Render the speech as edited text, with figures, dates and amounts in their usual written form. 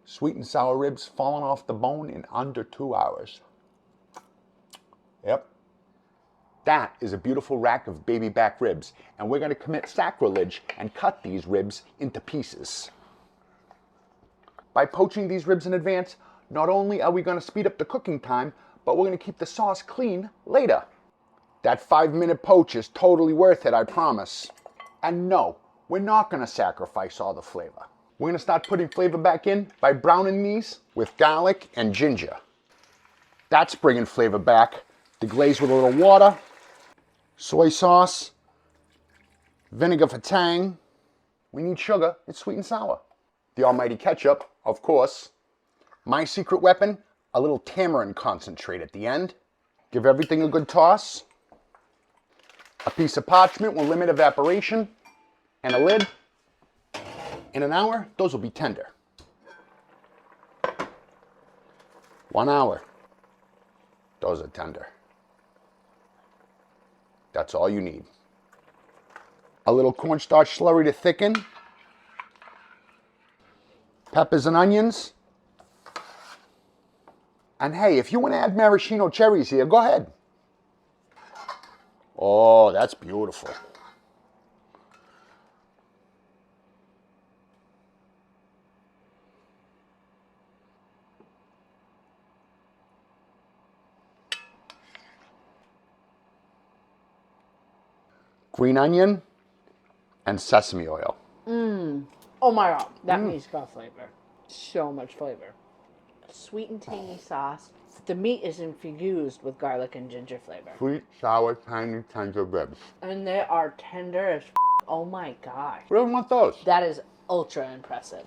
Sweet and sour ribs falling off the bone in under 2 hours. Yep. That is a beautiful rack of baby back ribs, and we're going to commit sacrilege and cut these ribs into pieces. By poaching these ribs in advance, not only are we going to speed up the cooking time, but we're going to keep the sauce clean later. That 5-minute poach is totally worth it, I promise. And no, we're not going to sacrifice all the flavor. We're going to start putting flavor back in by browning these with garlic and ginger. That's bringing flavor back. Deglaze with a little water, soy sauce, vinegar for tang. We need sugar, it's sweet and sour. The almighty ketchup, of course. My secret weapon, a little tamarind concentrate at the end. Give everything a good toss. A piece of parchment will limit evaporation, and a lid. In an hour, those will be tender. 1 hour, those are tender. That's all you need. A little cornstarch slurry to thicken. Peppers and onions. And hey, if you want to add maraschino cherries here, go ahead. Oh, that's beautiful. Green onion and sesame oil. Oh my God, that meat's got flavor. So much flavor. Sweet and tangy sauce. The meat is infused with garlic and ginger flavor. Sweet, sour, tiny, tender ribs. And they are tender as Oh my gosh. We don't want those. That is ultra impressive.